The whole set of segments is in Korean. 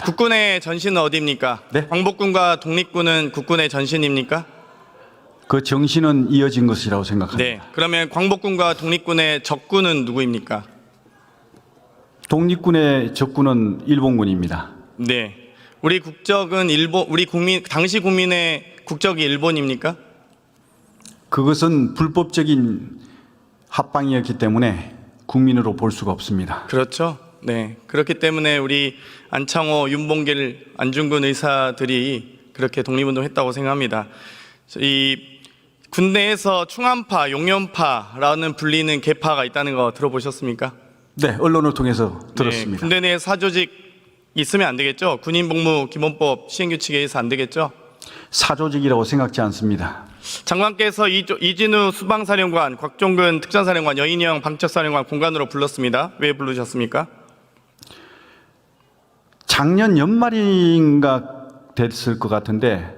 국군의 전신은 어디입니까? 네? 광복군과 독립군은 국군의 전신입니까? 그 정신은 이어진 것이라고 생각합니다. 네. 그러면 광복군과 독립군의 적군은 누구입니까? 독립군의 적군은 일본군입니다. 네. 우리 국적은 당시 국민의 국적이 일본입니까? 그것은 불법적인 합방이었기 때문에 국민으로 볼 수가 없습니다. 그렇죠. 네. 그렇기 때문에 우리 안창호, 윤봉길, 안중근 의사들이 그렇게 독립운동했다고 생각합니다. 이 군대에서 충암파, 용연파라는 불리는 계파가 있다는 거 들어보셨습니까? 네, 언론을 통해서 네, 들었습니다. 군대 내에 사조직 있으면 안 되겠죠? 군인복무기본법 시행규칙에 의해서 안 되겠죠? 사조직이라고 생각지 않습니다. 장관께서 이진우 수방사령관, 곽종근 특전사령관, 여인영 방첩사령관 공관으로 불렀습니다. 왜 부르셨습니까? 작년 연말인가 됐을 것 같은데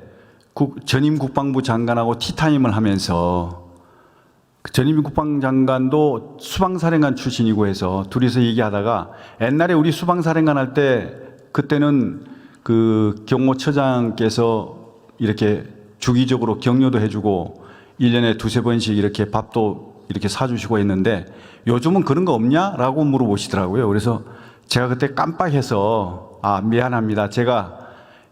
전임 국방부 장관하고 티타임을 하면서 전임 국방장관도 수방사령관 출신이고 해서 둘이서 얘기하다가 옛날에 우리 수방사령관 할 때 그때는 그 경호처장께서 이렇게 주기적으로 격려도 해주고 1년에 두세 번씩 이렇게 밥도 이렇게 사주시고 했는데 요즘은 그런 거 없냐라고 물어보시더라고요. 그래서 제가 그때 깜빡해서 미안합니다. 제가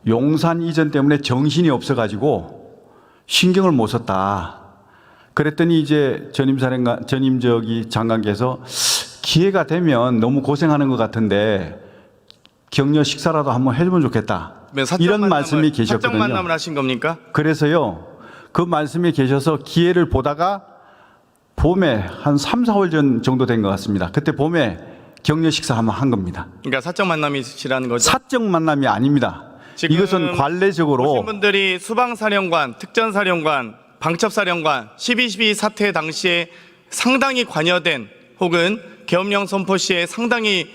용산 이전 때문에 정신이 없어가지고 신경을 못 썼다. 그랬더니 이제 전임 장관께서 기회가 되면 너무 고생하는 것 같은데 격려 식사라도 한번 해주면 좋겠다. 이런 말씀이 계셨거든요. 사적 만남을 하신 겁니까? 그래서요, 그 말씀이 계셔서 기회를 보다가 봄에 한 3, 4월 전 정도 된 것 같습니다. 그때 봄에 격려 식사 한번 한 겁니다. 그러니까 사적 만남이시라는 거죠? 사적 만남이 아닙니다. 이것은 관례적으로 오신 분들이 수방사령관, 특전사령관, 방첩사령관 12.12 사태 당시에 상당히 관여된 혹은 계엄령 선포 시에 상당히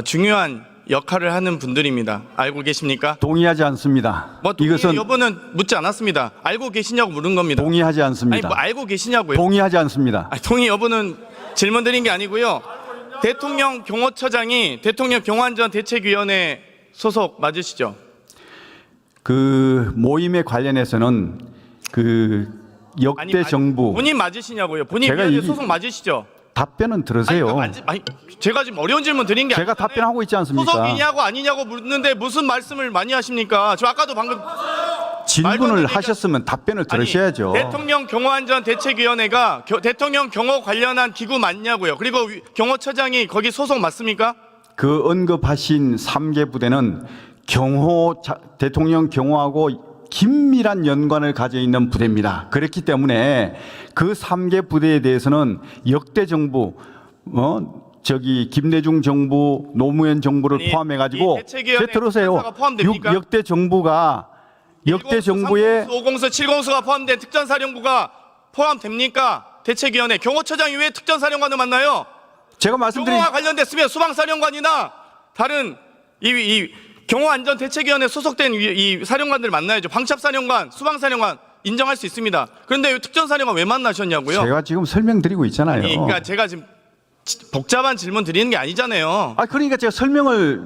중요한 역할을 하는 분들입니다. 알고 계십니까? 동의하지 않습니다. 이것은 여부는 묻지 않았습니다. 알고 계시냐고 물은 겁니다. 동의하지 않습니다. 아니, 알고 계시냐고요? 동의하지 않습니다. 동의 여부는 질문 드린 게 아니고요. 대통령 경호처장이 대통령 경호안전대책위원회 소속 맞으시죠? 그 모임에 관련해서는 그 역대 정부 본인 맞으시냐고요? 본인 제가 위원회 소속 맞으시죠? 답변은 들으세요. 제가 지금 어려운 질문 드린 게 제가 아니잖아요. 답변하고 있지 않습니까? 소속이냐고 아니냐고 묻는데 무슨 말씀을 많이 하십니까? 저 아까도 방금 질문을 하셨으면 답변을 들으셔야죠. 대통령 경호안전대책위원회가 대통령 경호 관련한 기구 맞냐고요? 그리고 경호처장이 거기 소속 맞습니까? 그 언급하신 3개 부대는 대통령 경호하고 긴밀한 연관을 가져 있는 부대입니다. 그렇기 때문에 그 3개 부대에 대해서는 역대 정부, 김대중 정부, 노무현 정부를 포함해 가지고 들으세요. 역대 정부가 역대 정부의 5공수, 7공수가 포함된 특전사령부가 포함됩니까? 대책위원회 경호처장이 왜 특전사령관을 만나요? 제가 말씀드린 경호와 관련됐으면 수방사령관이나 다른 이 경호안전대책위원회 소속된 이 사령관들 만나야죠. 방첩사령관, 수방사령관 인정할 수 있습니다. 그런데 특전사령관 왜 만나셨냐고요? 제가 지금 설명드리고 있잖아요. 그러니까 제가 지금 복잡한 질문 드리는 게 아니잖아요. 그러니까 제가 설명을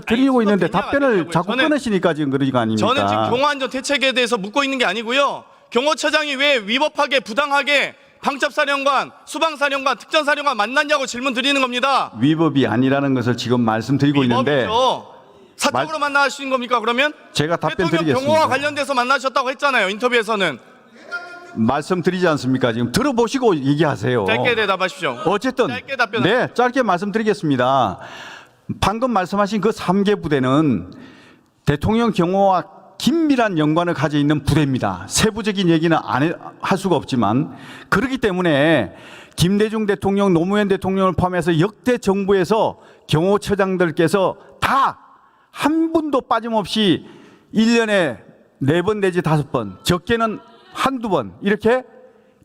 드리고 있는데 답변을 자꾸 끊으시니까 지금 그러는 거 아닙니까? 저는 지금 경호안전대책에 대해서 묻고 있는 게 아니고요. 경호처장이 왜 위법하게 부당하게 방첩사령관, 수방사령관, 특전사령관 만났냐고 질문 드리는 겁니다. 위법이 아니라는 것을 지금 말씀드리고 있는데 사적으로 만나신 겁니까 그러면? 제가 답변 드리겠습니다. 대통령 경호와 관련돼서 만나셨다고 했잖아요. 인터뷰에서는. 말씀드리지 않습니까? 지금 들어보시고 얘기하세요. 짧게 대답하십시오. 어쨌든 짧게 답변. 네, 짧게 말씀드리겠습니다. 방금 말씀하신 그 3개 부대는 대통령 경호와 긴밀한 연관을 가져 있는 부대입니다. 세부적인 얘기는 할 수가 없지만 그렇기 때문에 김대중 대통령, 노무현 대통령을 포함해서 역대 정부에서 경호처장들께서 다 한 분도 빠짐없이 1년에 4번 내지 5번, 적게는 한두 번 이렇게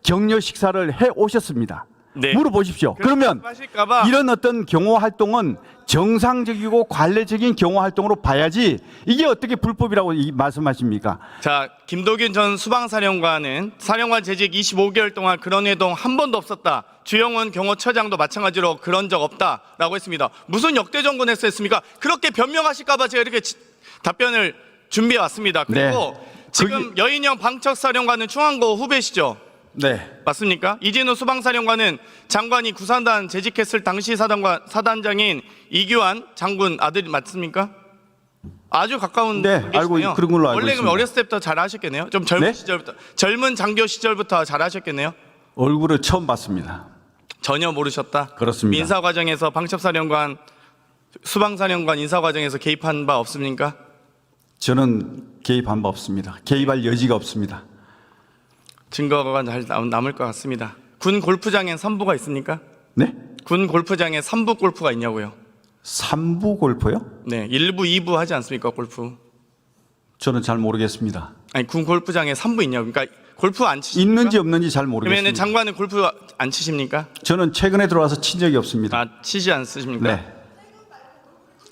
격려 식사를 해 오셨습니다. 네. 물어보십시오. 그러면 하실까봐 이런 어떤 경호 활동은 정상적이고 관례적인 경호 활동으로 봐야지 이게 어떻게 불법이라고 말씀하십니까? 자, 김도균 전 수방사령관은 사령관 재직 25개월 동안 그런 회동 한 번도 없었다. 주영훈 경호처장도 마찬가지로 그런 적 없다라고 했습니다. 무슨 역대 정권에서 했습니까? 그렇게 변명하실까봐 제가 이렇게 답변을 준비해 왔습니다. 그리고 지금 여인영 방척사령관은 충안고 후배시죠? 네. 맞습니까? 이진우 수방사령관은 장관이 구산단 재직했을 당시 사단장인 이규환 장군 아들 맞습니까? 아주 가까운 네, 관계시네요. 알고 그런 걸로 알고 원래 그럼 있습니다. 어렸을 때부터 잘 하셨겠네요. 좀 젊은 네? 시절부터 젊은 장교 시절부터 잘 하셨겠네요. 얼굴을 처음 봤습니다. 전혀 모르셨다. 그렇습니다. 인사 과정에서 방첩사령관, 수방사령관 인사 과정에서 개입한 바 없습니까? 저는 개입한 바 없습니다. 개입할 여지가 없습니다. 증거가 잘 남을 것 같습니다. 군 골프장엔 산부가 있습니까? 네? 군 골프장에 산부 골프가 있냐고요? 3부 골프요? 네, 1부, 2부 하지 않습니까, 골프? 저는 잘 모르겠습니다. 아니, 군 골프장에 3부 있냐고. 그러니까 골프 안 치십니까? 있는지 없는지 잘 그러면 모르겠습니다. 장관은 골프 안 치십니까? 저는 최근에 들어와서 친 적이 없습니다. 아, 치지 않으십니까? 네.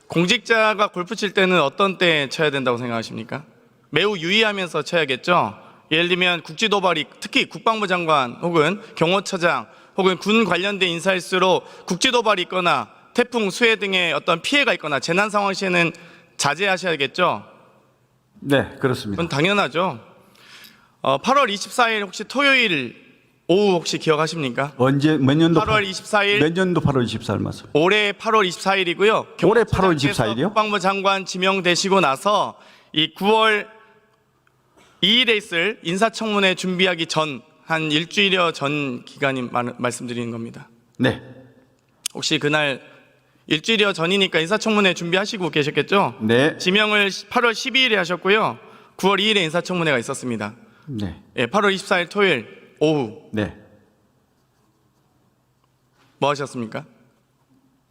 공직자가 골프 칠 때는 어떤 때 쳐야 된다고 생각하십니까? 매우 유의하면서 쳐야겠죠? 예를 들면 국지도발이 특히 국방부 장관 혹은 경호처장 혹은 군 관련된 인사일수록 국지도발이 있거나 태풍, 수해 등의 어떤 피해가 있거나 재난 상황 시에는 자제하셔야겠죠? 네, 그렇습니다. 그건 당연하죠. 8월 24일 혹시 토요일 오후 혹시 기억하십니까? 언제 몇 년도 8월 24일 몇 년도 8월 24일 맞아요. 올해 8월 24일이고요. 올해 8월 24일 이요? 국방부 장관 지명되시고 나서 이 9월 2일에 있을 인사청문회 준비하기 전 한 일주일여 전 기간이 말씀드리는 겁니다. 네. 혹시 그날 일주일여 전이니까 인사청문회 준비하시고 계셨겠죠? 네. 지명을 8월 12일에 하셨고요. 9월 2일에 인사청문회가 있었습니다. 네. 예, 8월 24일 토요일 오후 네. 뭐 하셨습니까?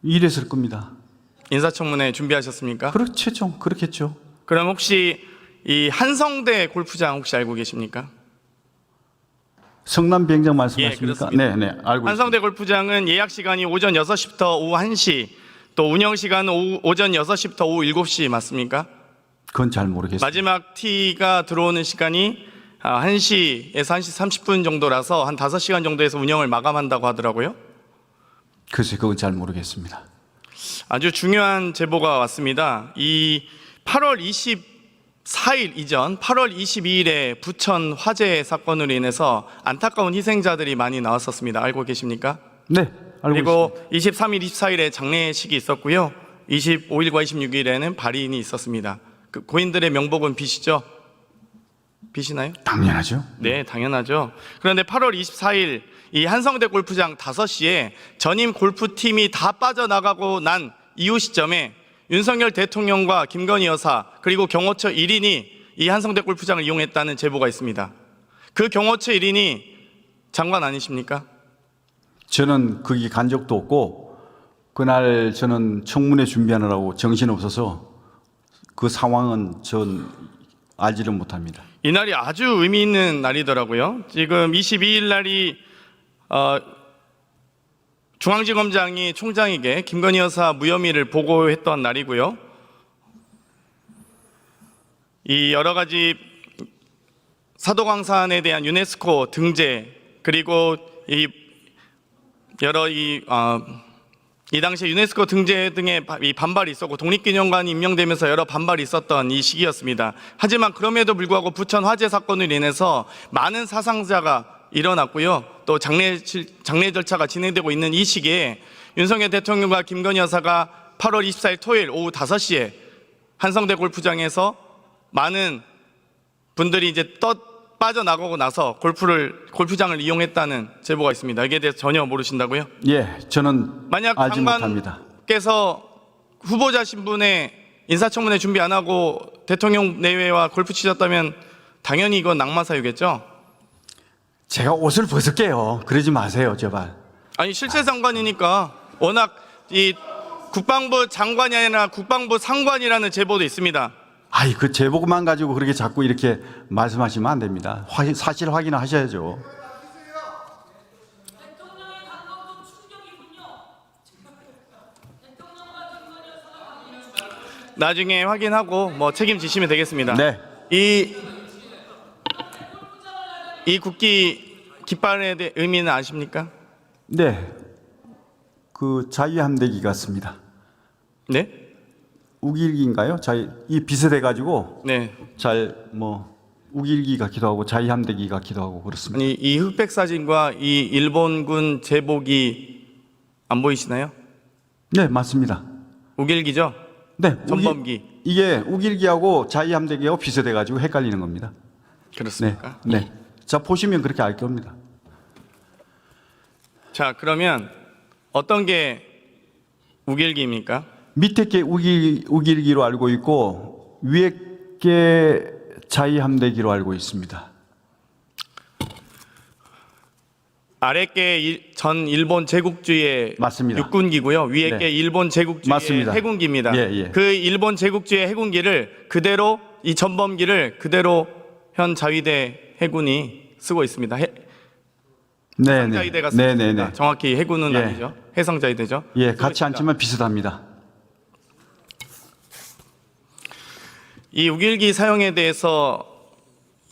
이랬을 겁니다. 인사청문회 준비하셨습니까? 그렇죠. 그렇겠죠. 그럼 혹시 이 한성대 골프장 혹시 알고 계십니까? 성남 비행장 예, 말씀하십니까? 그렇습니다. 네, 네. 알고 한성대 골프장은 예약 시간이 오전 6시부터 오후 1시, 또 운영 시간은 오전 6시부터 오후 7시 맞습니까? 있습니다. 그건 잘 모르겠습니다. 마지막 티가 들어오는 시간이 1시에서 1시 30분 정도라서 한 5시간 정도에서 운영을 마감한다고 하더라고요. 글쎄 그건 잘 모르겠습니다. 아주 중요한 제보가 왔습니다. 이 8월 24일 이전 8월 22일에 부천 화재 사건으로 인해서 안타까운 희생자들이 많이 나왔었습니다. 알고 계십니까? 네, 알고 그리고 있습니다. 23일, 24일에 장례식이 있었고요. 25일과 26일에는 발인이 있었습니다. 그 고인들의 명복은 비시죠? 비시나요? 당연하죠. 네, 당연하죠. 그런데 8월 24일 이 한성대 골프장 5시에 전임 골프팀이 다 빠져나가고 난 이후 시점에 윤석열 대통령과 김건희 여사 그리고 경호처 1인이 이 한성대 골프장을 이용했다는 제보가 있습니다. 그 경호처 1인이 장관 아니십니까? 저는 거기 간 적도 없고 그날 저는 청문회 준비하느라고 정신없어서 그 상황은 전 알지를 못합니다. 이날이 아주 의미 있는 날이더라고요. 지금 22일 날이 중앙지검장이 총장에게 김건희 여사 무혐의를 보고했던 날이고요. 이 여러 가지 사도광산에 대한 유네스코 등재 그리고 이 여러 이 당시에 유네스코 등재 등의 이 반발이 있었고 독립기념관이 임명되면서 여러 반발이 있었던 이 시기였습니다. 하지만 그럼에도 불구하고 부천 화재 사건으로 인해서 많은 사상자가 일어났고요. 또 장례 절차가 진행되고 있는 이 시기에 윤석열 대통령과 김건희 여사가 8월 24일 토요일 오후 5시에 한성대 골프장에서 많은 분들이 이제 빠져나가고 나서 골프장을 이용했다는 제보가 있습니다. 여기에 대해서 전혀 모르신다고요? 예, 저는 만약 알지 못합니다. 장관께서 후보자 신분에 인사청문회 준비 안 하고 대통령 내외와 골프 치셨다면 당연히 이건 낙마사유겠죠? 제가 옷을 벗을게요. 그러지 마세요, 제발. 아니 실세 장관이니까 워낙 이 국방부 장관이 아니라 국방부 상관이라는 제보도 있습니다. 아이, 그 제보만 가지고 그렇게 자꾸 이렇게 말씀하시면 안 됩니다. 사실 확인을 하셔야죠. 나중에 확인하고 뭐 책임지시면 되겠습니다. 네. 이 국기 깃발에 대해 의미는 아십니까? 네. 그 자유함대기 같습니다. 네? 우길기인가요? 이 비슷해 가지고 네. 잘 뭐 우길기 같기도 하고 자유함대기 같기도 하고 그렇습니다. 아니 이 흑백 사진과 이 일본군 제복이 안 보이시나요? 네, 맞습니다. 우길기죠? 네, 전범기. 이게 우길기하고 자유함대기하고 비슷해 가지고 헷갈리는 겁니다. 네. 그렇습니까? 네. 자, 보시면 그렇게 알 겁니다. 자, 그러면 어떤 게 우길기입니까? 밑에 게 우길기로 알고 있고 위에 게 자유함대기로 알고 있습니다. 아래 게 전 일본 제국주의 맞습니다. 육군기고요. 위에 네. 게 일본 제국주의 맞습니다. 해군기입니다. 예, 예. 그 일본 제국주의 해군기를 그대로 이 전범기를 그대로 현 자위대 해군이 쓰고 있습니다. 네, 해상자위대가 쓰고 네, 네, 있습니다. 네. 정확히 해군은 예. 아니죠. 해상자위대죠. 예, 쓰고 같이 있습니다. 앉지만 비슷합니다. 이 우길기 사용에 대해서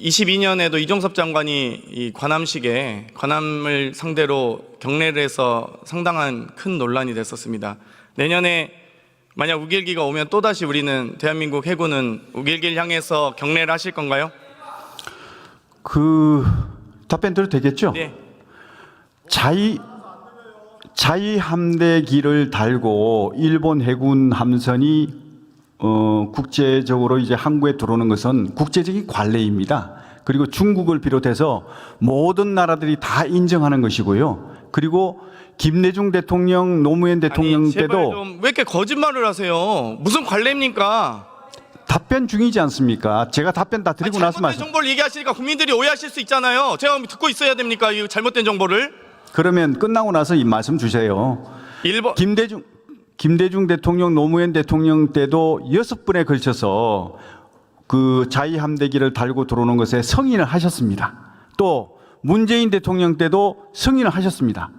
22년에도 이종섭 장관이 이 관함식에 관함을 상대로 경례를 해서 상당한 큰 논란이 됐었습니다. 내년에 만약 우길기가 오면 또다시 우리는 대한민국 해군은 우길기를 향해서 경례를 하실 건가요? 그 답변 드려도 되겠죠? 네. 자위함대기를 달고 일본 해군 함선이 국제적으로 이제 항구에 들어오는 것은 국제적인 관례입니다. 그리고 중국을 비롯해서 모든 나라들이 다 인정하는 것이고요. 그리고 김대중 대통령, 노무현 대통령 아니, 제발 때도 좀 왜 이렇게 거짓말을 하세요? 무슨 관례입니까? 답변 중이지 않습니까? 제가 답변 다 드리고 나서 잘못된 말씀. 정보를 얘기하시니까 국민들이 오해하실 수 있잖아요. 제가 듣고 있어야 됩니까? 이 잘못된 정보를? 그러면 끝나고 나서 이 말씀 주세요. 일본 김대중 대통령, 노무현 대통령 때도 6번에 걸쳐서 그 자위함대기를 달고 들어오는 것에 승인을 하셨습니다. 또 문재인 대통령 때도 승인을 하셨습니다.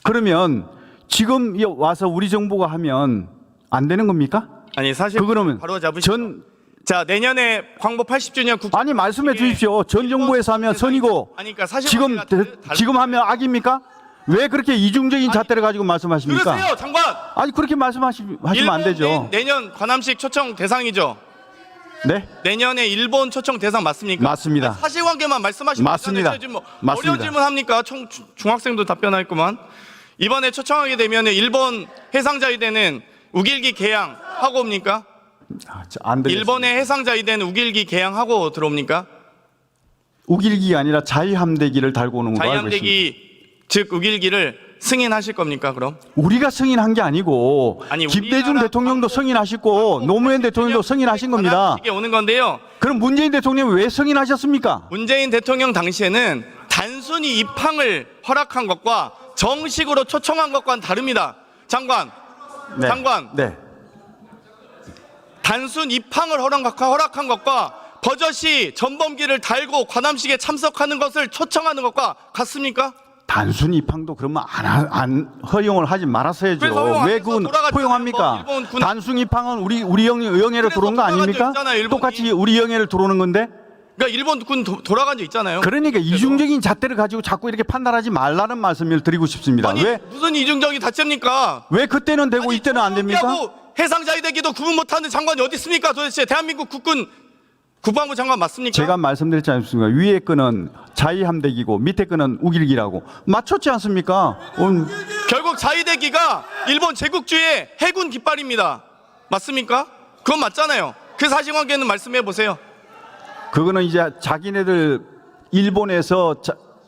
그러면 지금 와서 우리 정부가 하면 안 되는 겁니까? 아니 사실 그러면 바로 잡으시죠. 자, 내년에 광복 80주년 국 아니 말씀해 주십시오. 전 정부에서 하면 선이고 아니 그러니까 사실 지금 하면 악입니까? 왜 그렇게 이중적인 잣대를 가지고 말씀하십니까? 들으세요, 장관. 아니 그렇게 말씀하시면 안 되죠. 내년 관함식 초청 대상이죠. 네? 내년에 일본 초청 대상 맞습니까? 맞습니다. 아니, 사실관계만 말씀하시면 맞습니다. 지금 뭐 맞습니다. 어려운 질문 합니까? 중학생도 답변했구만. 이번에 초청하게 되면 일본 해상자위대는 우길기 개항하고 옵니까? 안 되겠습니다. 일본의 해상자위대는 우길기 개항하고 들어옵니까? 우길기가 아니라 자유함대기를 달고 오는 걸로 알고 있습니다. 자유함대기 즉 우길기를 승인하실 겁니까? 그럼 우리가 승인한 게 아니고 아니, 김대중 우리나라 대통령도 승인하셨고 노무현 대통령도 승인하신 겁니다. 이게 오는 건데요. 그럼 문재인 대통령이 왜 승인하셨습니까? 문재인 대통령 당시에는 단순히 입항을 허락한 것과 정식으로 초청한 것과는 다릅니다. 장관, 네. 장관, 네. 단순 입항을 허락한 것과 버젓이 전범기를 달고 관함식에 참석하는 것을 초청하는 것과 같습니까? 단순 입항도 그러면 안 허용을 하지 말았어야죠. 그래서 허용 안 왜 해서 그건 돌아갔잖아요. 허용합니까? 일본 군- 단순 입항은 우리 영해로 그래서 들어온 거 돌아간 적 아닙니까? 있잖아요, 일본이. 똑같이 우리 영해를 들어오는 건데. 그러니까 일본 군 돌아간 적 있잖아요. 그러니까 이중적인 잣대를 가지고 자꾸 이렇게 판단하지 말라는 말씀을 드리고 싶습니다. 아니 왜 무슨 이중적이 다릅니까? 왜 그때는 되고 아니, 이때는 안 됩니까? 전범기하고 해상자위대기도 구분 못하는 장관이 어디 있습니까? 도대체 대한민국 국군 국방부 장관 맞습니까? 제가 말씀드렸지 않습니까? 위에 거는 자위함대기고 밑에 거는 우길기라고 맞췄지 않습니까? 결국 자위대기가 일본 제국주의 해군 깃발입니다. 맞습니까? 그건 맞잖아요. 그 사실관계는 말씀해 보세요. 그거는 이제 자기네들 일본에서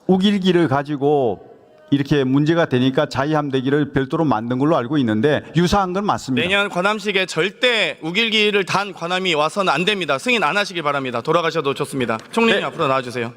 우길기를 가지고 이렇게 문제가 되니까 자위함대기를 별도로 만든 걸로 알고 있는데 유사한 건 맞습니다. 내년 관함식에 절대 우길기를 단 관함이 와서는 안 됩니다. 승인 안 하시길 바랍니다. 돌아가셔도 좋습니다. 총리님 네. 앞으로 나와주세요.